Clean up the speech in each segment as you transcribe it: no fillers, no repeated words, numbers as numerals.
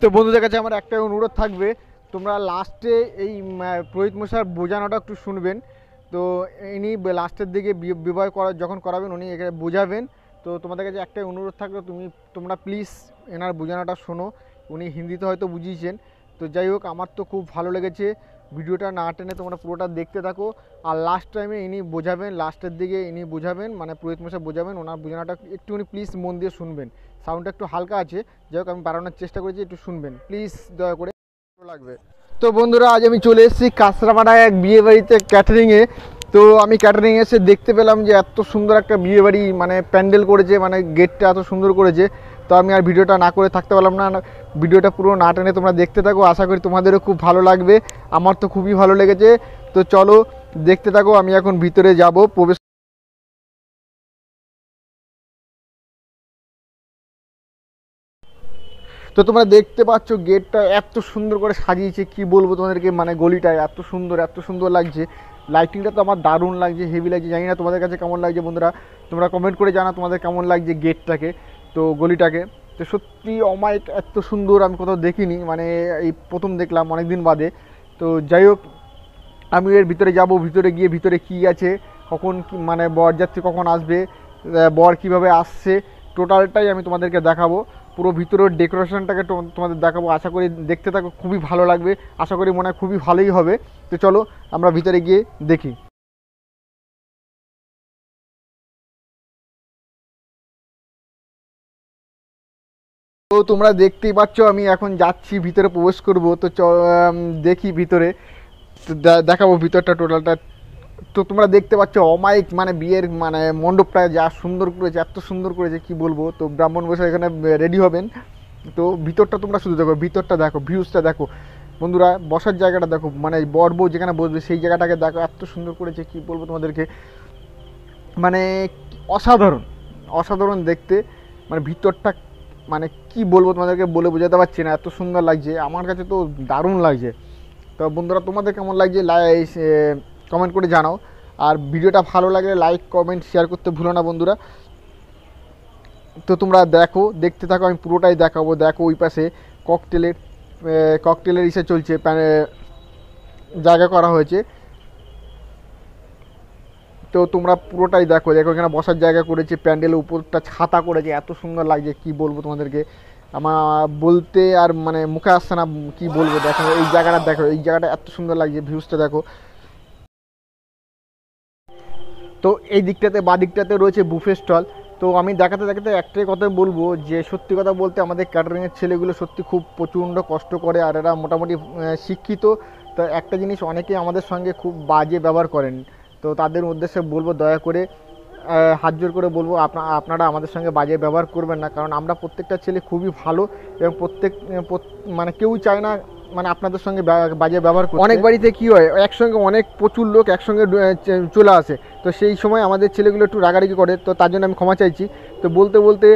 তো বন্ধুদের কাছে আমার একটা অনুরোধ থাকবে, তোমরা লাস্টে এই পুরোহিত মশাই বোঝানোটা একটু শুনবেন। তো ইনি লাস্টের দিকে বিবাহ করা যখন করাবেন উনি এখানে বোঝাবেন। তো তোমাদের কাছে একটাই অনুরোধ থাকবে, তোমরা প্লিজ এনার বোঝানোটা শোনো। উনি হিন্দিতে হয়তো বুঝিয়েছেন। তো যাই হোক, আমার তো খুব ভালো লেগেছে। ভিডিওটা না টেনে তোমরা পুরোটা দেখতে থাকো। আর লাস্ট টাইমে ইনি বোঝাবেন, লাস্টের দিকে ইনি বোঝাবেন, মানে পুরোহিত মশাই বোঝাবেন। ওনার বোঝানোটা একটুখানি প্লিজ মন দিয়ে শুনবেন। সাউন্ডটা একটু হালকা আছে, যাই হোক আমি বাড়ানোর চেষ্টা করেছি, একটু শুনবেন প্লিজ দয়া করে, ভালো লাগবে। তো বন্ধুরা, আজ আমি চলে এসেছি কাঁচরাপাড়ায় এক বিয়ে বাড়িতে ক্যাটারিংয়ে। তো আমি ক্যাটারিং এসে দেখতে পেলাম যে এত সুন্দর একটা বিয়ে বাড়ি, মানে প্যান্ডেল করেছে, মানে গেটটা এত সুন্দর করেছে। তো আমি আর ভিডিওটা না করে থাকতে পারলাম না। ভিডিওটা পুরো না টেনে তোমরা দেখতে থাকো, আশা করি তোমাদেরও খুব ভালো লাগবে। আমার তো খুবই ভালো লেগেছে। তো চলো দেখতে থাকো। আমি এখন ভিতরে যাব, প্রবেশ। তো তোমরা দেখতে পাচ্ছ গেটটা এত সুন্দর করে সাজিয়েছে, কি বলবো তোমাদেরকে, মানে গলিটা এত সুন্দর লাগছে। লাইটিংটা তো আমার দারুণ লাগছে, হেভি লাগছে। জানি না তোমাদের কাছে কেমন লাগছে বন্ধুরা, তোমরা কমেন্ট করে জানা তোমাদের কেমন লাগছে গেটটাকে, তো গলিটাকে। তো সত্যি অমায়িক এত সুন্দর আমি কোথাও দেখিনি, মানে এই প্রথম দেখলাম অনেক দিন বাদে। তো যাই হোক, আমি এর ভিতরে যাব। ভিতরে গিয়ে ভিতরে কি আছে, কখন মানে বরযাত্রী কখন আসবে, বর কিভাবে আসছে, টোটালটাই আমি তোমাদেরকে দেখাবো। পুরো ভিতরের ডেকোরেশনটাকে তোমাদের দেখাবো। আশা করি দেখতে থাকো, খুবই ভালো লাগবে। আশা করি মনে হয় খুবই ভালোই হবে। তো চলো আমরা ভিতরে গিয়ে দেখি। তো তোমরা দেখতেই পাচ্ছ আমি এখন যাচ্ছি, ভিতরে প্রবেশ করব। তো দেখি ভিতরে, তো দেখাবো ভিতরটা টোটালটা। তো তোমরা দেখতে পাচ্ছ অমায়িক, মানে বিয়ের মানে মণ্ডপটা যা সুন্দর করেছে, এত সুন্দর করেছে কি বলবো। তো ব্রাহ্মণ বসে এখানে রেডি হবেন। তো ভিতরটা তোমরা শুধু দেখো, ভিতরটা দেখো, ভিউজটা দেখো বন্ধুরা, বসার জায়গাটা দেখো, মানে বর বউ যেখানে বসবে সেই জায়গাটাকে দেখো, এত সুন্দর করেছে কি বলবো তোমাদেরকে, মানে অসাধারণ অসাধারণ দেখতে। মানে ভিতরটা মানে কি বলবো তোমাদেরকে, বলে বোঝাতে পারছি না, এত সুন্দর লাগছে। আমার কাছে তো দারুণ লাগছে। তো বন্ধুরা, তোমাদের কেমন লাগছে কমেন্ট করে জানাও। আর ভিডিওটা ভালো লাগলে লাইক কমেন্ট শেয়ার করতে ভুলো না বন্ধুরা। তো তোমরা দেখো, দেখতে থাকো, আমি পুরোটাই দেখাবো। দেখো ওই পাশে ককটেলের ইসে চলছে, জায়গা করা হয়েছে। তো তোমরা পুরোটাই দেখো, দেখো এখানে বসার জায়গা করেছে, প্যান্ডেলের উপরটা ছাতা করেছে, এত সুন্দর লাগছে কি বলবো তোমাদেরকে। আমার বলতে আর মানে মুখে আসছে না কি বলবো। দেখো এই জায়গাটা, দেখো এই জায়গাটা এত সুন্দর লাগছে, ভিউজটা দেখো। তো এই দিকটাতে বা দিকটাতে রয়েছে বুফে স্টল। তো আমি দেখাতে দেখাতে একটাই কথা বলবো, যে সত্যি কথা বলতে আমাদের ক্যাটারিংয়ের ছেলেগুলো সত্যি খুব প্রচণ্ড কষ্ট করে, আর এরা মোটামুটি শিক্ষিত। তো একটা জিনিস, অনেকেই আমাদের সঙ্গে খুব বাজে ব্যবহার করেন। তো তাদের উদ্দেশ্যে বলবো, দয়া করে হাত জোর করে বলবো, আপনারা আমাদের সঙ্গে বাজে ব্যবহার করবেন না। কারণ আমরা প্রত্যেকটা ছেলে খুবই ভালো, এবং মানে কেউই চায় না মানে আপনাদের সঙ্গে বাজে ব্যবহার করতে। অনেক বাড়িতে কি হয়, একসঙ্গে অনেক প্রচুর লোক একসঙ্গে চলে আসে। তো সেই সময় আমাদের ছেলেগুলো একটু রাগারাগি করে, তো তার জন্য আমি ক্ষমা চাইছি। তো বলতে বলতে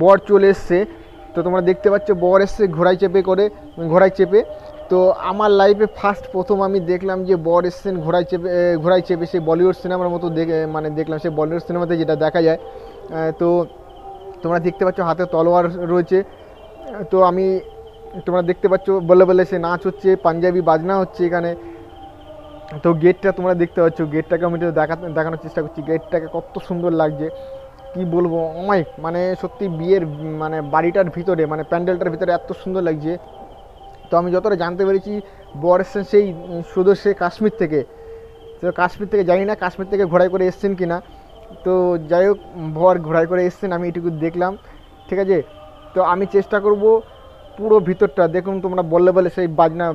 বর চলে এসছে। তো তোমরা দেখতে পাচ্ছ বর এসছে ঘোড়ায় চেপে। তো আমার লাইফে প্রথম আমি দেখলাম যে বর এসছেন ঘোড়ায় চেপে, সেই বলিউড সিনেমার মতো মানে দেখলাম, সেই বলিউড সিনেমাতে যেটা দেখা যায়। তো তোমরা দেখতে পাচ্ছ হাতে তলোয়ার রয়েছে। তো তোমরা দেখতে পাচ্ছ বলে বলে সে নাচ হচ্ছে, পাঞ্জাবি বাজনা হচ্ছে এখানে। তো গেটটা তোমরা দেখতে পাচ্ছ, গেটটাকে আমি দেখানোর চেষ্টা করছি, গেটটাকে কত সুন্দর লাগছে কি বলবো। অমায়িক, মানে সত্যি বিয়ের মানে বাড়িটার ভিতরে, মানে প্যান্ডেলটার ভিতরে এত সুন্দর লাগছে। তো আমি যতটা জানতে পেরেছি, বর এসছেন সেই সে কাশ্মীর থেকে। তো কাশ্মীর থেকে জানি না কাশ্মীর থেকে ঘোড়ায় করে এসছেন কি না। তো যাই হোক, বর ঘোড়ায় করে এসছেন, আমি এটুকু দেখলাম, ঠিক আছে। তো আমি চেষ্টা করব পুরো ভিতরটা দেখুন, তোমরা বলে সেই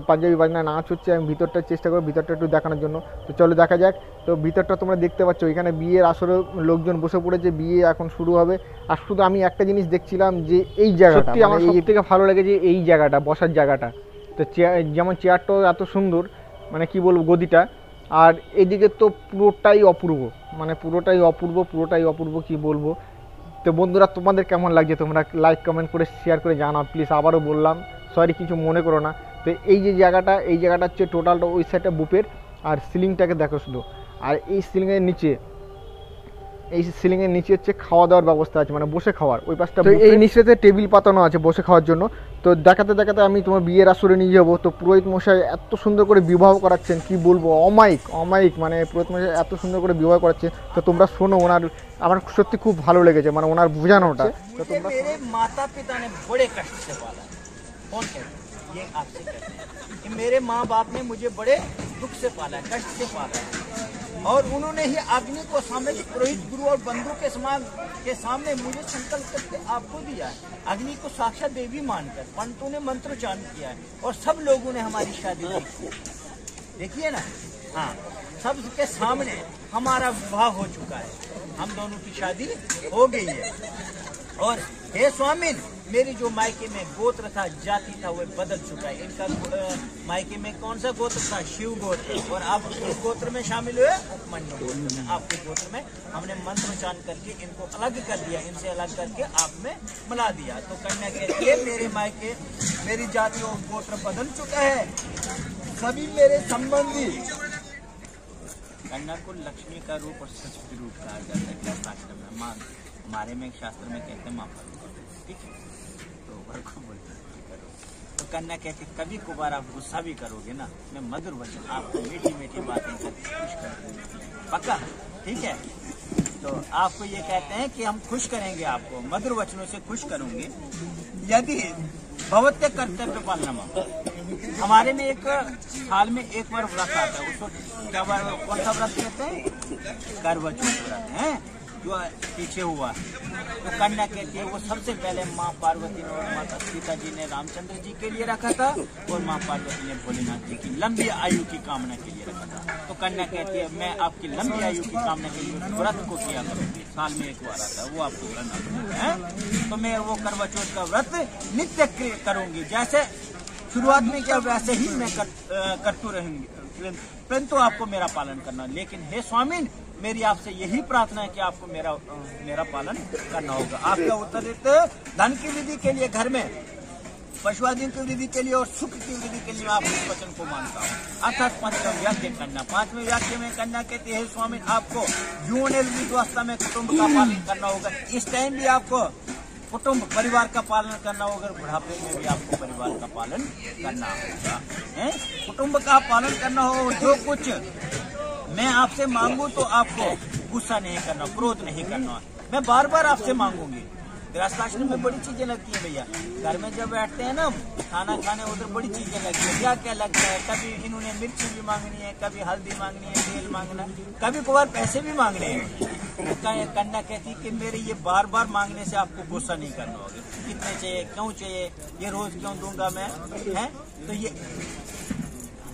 পাঞ্জাবি বাজনা নাচ হচ্ছে, আমি ভিতরটা চেষ্টা করব ভিতরটা একটু দেখানোর জন্য। তো চলো দেখা যাক। তো ভিতরটা তোমরা দেখতে পাচ্ছ, এখানে বিয়ের আসরে লোকজন বসে পড়েছে, বিয়ে এখন শুরু হবে। আর শুধু আমি একটা জিনিস দেখছিলাম, যে এই জায়গাটা আমার সব থেকে ভালো লেগেছে, এই জায়গাটা বসার জায়গাটা। তো যেমন চেয়ারটাও এত সুন্দর, মানে কি বলবো গদিটা। আর এদিকে তো পুরোটাই অপূর্ব, মানে পুরোটাই অপূর্ব কি বলবো। তো বন্ধুরা, তোমাদের কেমন লাগছে তোমরা লাইক কমেন্ট করে শেয়ার করে জানাও প্লিজ। আবারও বললাম, সরি কিছু মনে করো না। তো এই জায়গাটা হচ্ছে টোটালটা ওই সাইডটা বুপের। আর সিলিংটাকে দেখো শুধু, আর এই সিলিংয়ের নিচে এই সিলিং এর নিচে হচ্ছে খাওয়া দাওয়ার ব্যবস্থা আছে, মানে বসে খাওয়ার। ওই পাশটা তো এই নিচেতে টেবিল পাতানো আছে বসে খাওয়ার জন্য। তো দেখাতে দেখাতে আমি তোমার বিয়ের আসরে নিয়ে যাবো। তো পুরোহিত মশাই এত সুন্দর করে বিবাহ করাচ্ছেন, কি বলবো, অমায়িক অমায়িক, মানে পুরোহিত মশাই এত সুন্দর করে বিবাহ করাচ্ছেন। তো তোমরা শোনো, ওনার আমার সত্যি খুব ভালো লেগেছে, মানে ওনার বোঝানোটা। তো তোমরা मेरे माता पिता ने बड़े कष्ट से पाला। कौन कहते हैं? ये आपसे कहते हैं कि मेरे माँ बाप ने मुझे बड़े दुख से पाला, कष्ट से पाला, और उन्होंने ही अग्नि को सामने पुरोहित गुरु और बंधु के सामने मुझे संकल्प करके आपको दिया है। अग्नि को साक्षात देवी मानकर पंडितों ने मंत्रोच्चारण किया है, और सब लोगों ने हमारी शादी देखी। देखिए ना, हाँ, सबके सामने हमारा विवाह हो चुका है, हम दोनों की शादी हो गई है। और हे स्वामी, मेरी जो मायके में गोत्र था, जाति था, वो बदल चुका है। इनका मायके में कौन सा गोत्र था? शिव गोत्र। और आप इस गोत्र में शामिल हुए, उपमन्यु गोत्र में। आपके गोत्र में हमने मंत्रोच्चारण करके इनको अलग कर दिया, इनसे अलग करके आप में मिला दिया। तो कन्या कहती है मेरे मायके, मेरी जाति और गोत्र बदल चुका है। सभी मेरे संबंधी, कन्या को लक्ष्मी का रूप और सच रूप कहा जाता है शास्त्र में। माँ हमारे में शास्त्र में कहते हैं माँ पार्वती, ठीक है। तो घर को बोलते करो। तो कन्या कहती कभी कभार आप गुस्सा भी करोगे ना, मैं मधुर वचन आपको मीठी मीठी बातें करके खुश करूंगी, पक्का, ठीक है। तो आपको ये कहते हैं कि हम खुश करेंगे, आपको मधुर वचनों से खुश करूंगे। यदि भगवत्य कर्तव्य पालना, हमारे में एक साल में एक बार व्रत आता है, उसको क्या बार कौन सा व्रत कहते हैं? करवा-चौथ व्रत है जो पीछे हुआ। तो कन्या कहती है वो सबसे पहले माँ पार्वती ने और माता सीता जी ने रामचंद्र जी के लिए रखा था, और माँ पार्वती ने भोलेनाथ जी की लंबी आयु की कामना के लिए रखा था। तो कन्या कहती है मैं आपकी लंबी आयु की कामना के लिए व्रत को किया करूंगी, साल में एक बार आता है, वो आपको करना है। तो मैं वो करवा चौथ का व्रत नित्य करूंगी, जैसे शुरुआत में क्या वैसे ही मैं करती रहूंगी, परंतु आपको मेरा पालन करना। लेकिन हे स्वामी, मेरी आपसे यही प्रार्थना है कि आपको मेरा पालन करना होगा। आपका उत्तरित धन की वृद्धि के लिए, घर में पशुआदि की वृद्धि के लिए और सुख की वृद्धि के लिए आप इस वचन को मानता हूँ। अर्थात पंचम वाक्य करना। पांचवें वाक्य में कन्या कहती है स्वामी आपको जीवन वृद्धावस्था में कुटुंब का पालन करना होगा। इस टाइम भी आपको कुटुंब परिवार का पालन करना होगा, बुढ़ापे में भी आपको परिवार का पालन करना होगा, है? कुटुंब का पालन करना हो। जो कुछ मैं आपसे मांगू तो आपको गुस्सा नहीं करना, क्रोध नहीं करना। मैं बार बार आपसे मांगूंगी। गृहस्थाश्रम में बड़ी चीजें लगती है भैया, घर में जब बैठते हैं ना खाना खाने, उधर बड़ी चीजें लगती है। क्या क्या लगता है? कभी इन्होंने मिर्ची भी मांगनी है, कभी हल्दी मांगनी है, तेल मांगना, कभी कभार पैसे भी मांगने हैं। कन्या कहती कि मेरे ये बार बार मांगने से आपको गुस्सा नहीं करना होगा। कितने चाहिए, क्यों चाहिए, ये रोज क्यों दूंगा मैं, है? तो ये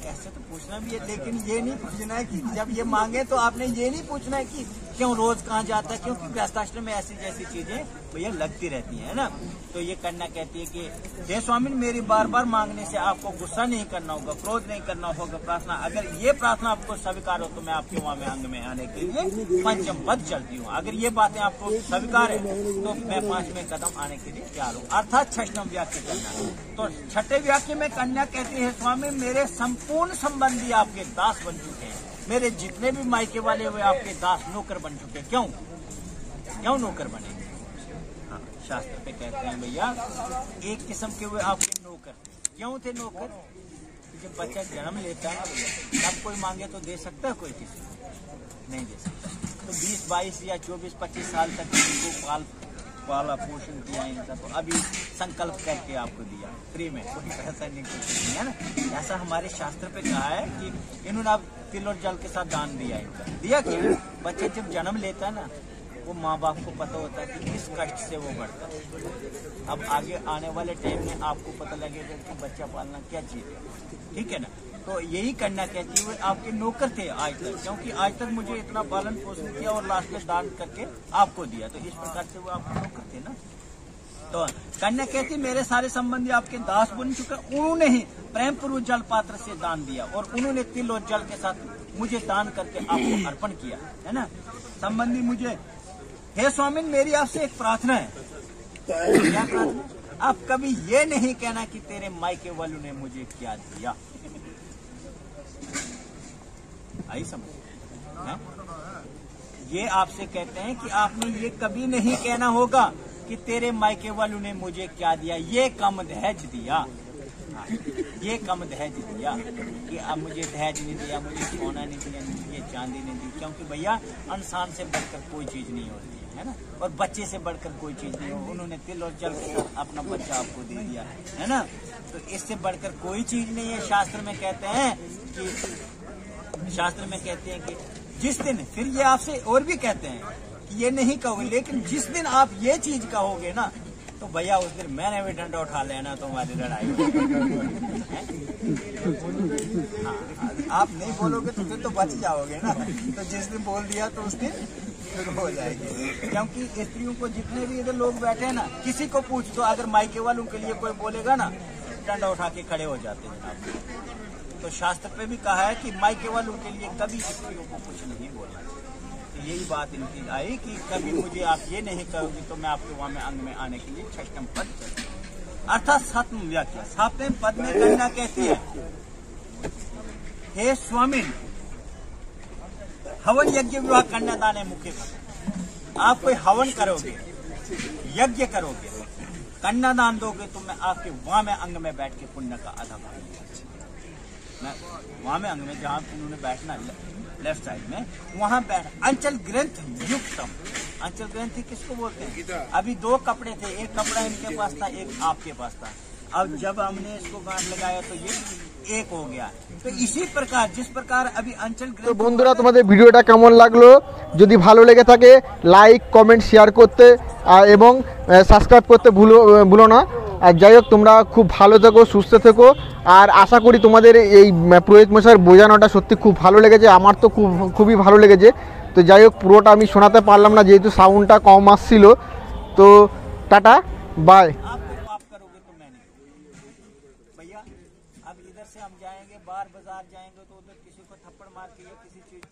ऐसे तो पूछना भी है, लेकिन ये नहीं पूछना है कि जब ये मांगे तो आपने ये नहीं पूछना है कि क्यों रोज कहाँ जाता है, क्योंकि गृहस्थाश्रम में ऐसी जैसी चीजें भैया लगती रहती है ना। तो ये कन्या कहती है कि हे स्वामी, मेरी बार बार मांगने से आपको गुस्सा नहीं करना होगा, क्रोध नहीं करना होगा। प्रार्थना, अगर ये प्रार्थना आपको स्वीकार हो तो मैं आपके वहाँ में अंग में आने के लिए पंचम पद चलती हूँ। अगर ये बातें आपको स्वीकार है तो मैं 5वें कदम आने के लिए तैयार हूँ। अर्थात 6वें वाक्य करना। तो 6ठे वाक्य में कन्या कहती है स्वामी मेरे संपूर्ण संबंधी आपके दास बन चुके हैं, मेरे जितने भी मायके वाले हुए आपके दास नौकर बन चुके हैं। क्यों नौकर बने? हाँ, शास्त्र पे कहते हैं भैया एक किस्म के हुए आपके नौकर। क्यों थे नौकर? जब बच्चा जन्म लेता है ना भैया, तब कोई मांगे तो दे सकता है, कोई किसी नहीं दे सकता। तो 20-22 या 24-25 साल तक इनको पाला पोषण किया इनका, तो अभी संकल्प करके आपको दिया फ्री में, कोई पैसा नहीं, कुछ नहीं है ना। ऐसा हमारे शास्त्र पे कहा है कि इन्होंने अब तिल और जल के साथ दान दिया इनका। दिया कि बच्चे जब जन्म लेता है ना, वो माँ बाप को पता होता है कि किस कष्ट से वो बढ़ता है। अब आगे आने वाले टाइम में आपको पता लगेगा कि बच्चा पालना क्या चीज है, ठीक है ना। तो यही कन्या कहती है आपके नौकर थे आज तक, क्योंकि आज तक मुझे इतना पालन पोषण किया और लास्ट में दान करके आपको दिया, तो इस प्रकार से वो आपके नौकर थे ना। तो कन्या कहती मेरे सारे संबंधी आपके दास बन चुके, उन्होंने ही प्रेम पूर्वक जल पात्र से दान दिया, और उन्होंने तिल और जल के साथ मुझे दान करके आपको अर्पण किया, है ना। संबंधी मुझे, हे स्वामी मेरी आपसे एक प्रार्थना है। क्या प्रार्थना? आप कभी ये नहीं कहना कि तेरे मायके वालों ने मुझे क्या दिया। आई समझ है? ये आपसे कहते हैं कि आपने ये कभी नहीं कहना होगा कि तेरे मायके वालों ने मुझे क्या दिया, ये कम दहेज दिया, ये कम दहेज दिया कि अब मुझे दहेज नहीं दिया, मुझे सोना नहीं दिया, मुझे चांदी नहीं दी, क्योंकि भैया इंसान से बढ़कर कोई चीज नहीं होती है ना, और बच्चे से बढ़कर कोई चीज नहीं हो। उन्होंने तिल और जल के साथ अपना बच्चा आपको दे दिया है ना, तो इससे बढ़कर कोई चीज नहीं है। शास्त्र में कहते हैं कि जिस दिन, फिर ये आपसे और भी कहते हैं कि ये नहीं कहोगे, लेकिन जिस दिन आप ये चीज कहोगे ना, तो भैया उस दिन मैंने भी डंडा उठा लेना तुम्हारी लड़ाई। हाँ, आप नहीं बोलोगे तो फिर तो बच जाओगे ना, तो जिस दिन बोल दिया तो उस दिन फिर हो जाएगी। क्योंकि स्त्रियों को जितने भी इधर लोग बैठे हैं ना, किसी को पूछ दो, अगर मायके वालों के लिए कोई बोलेगा ना, डंडा उठा के खड़े हो जाते हैं आप। तो शास्त्र पे भी कहा है कि मायके वालों के लिए कभी स्त्रियों को कुछ नहीं बोला। तो यही बात इनकी आई कि कभी मुझे आप ये नहीं कहोगे तो मैं आपके वहां में अंग में आने के लिए छठम पद चलूं। अर्थात सातवीं व्याख्या, सातवें पद में कन्या कहती है, हे स्वामिन, हवन यज्ञ विवाह कन्यादान है मुख्य पद। आप कोई हवन करोगे, यज्ञ करोगे, कन्यादान दोगे, तो मैं आपके वहां में अंग में बैठ के पुण्य का आधा भाग मैं वहां में अंग में, जहां उन्होंने बैठना लेफ्ट साइड में, वहां बैठ। अंचल ग्रंथ युक्तम, अंचल ग्रंथि किसको बोलते हैं? अभी दो कपड़े थे, एक कपड़ा इनके पास था, एक आपके पास था। अब जब हमने इसको गांठ लगाया तो ये एक हो गया। तो इसी प्रकार जिस प्रकार अभी अंचल ग्रंथ। তো বন্ধুরা, তোমাদের ভিডিওটা কেমন লাগলো? যদি ভালো লেগে থাকে লাইক, কমেন্ট, শেয়ার করতে এবং সাবস্ক্রাইব করতে ভুলো না। আর যাই হোক, তোমরা খুব ভালো থেকো, সুস্থ থেকো। আর আশা করি তোমাদের এই পুরোহিত মশাইয়ের বোঝানোটা সত্যি খুব ভালো লেগেছে, আমার তো খুবই ভালো লেগেছে। তো যাই হোক, পুরোটা আমি শোনাতে পারলাম না যেহেতু সাউন্ডটা কম আসছিল। তো টাটা, বাই। आप करोगे तो मैं नहीं। भैया अब इधर से हम जाएंगे, बाहर बाजार जाएंगे तो उधर किसी को थप्पड़ मार के या किसी चीज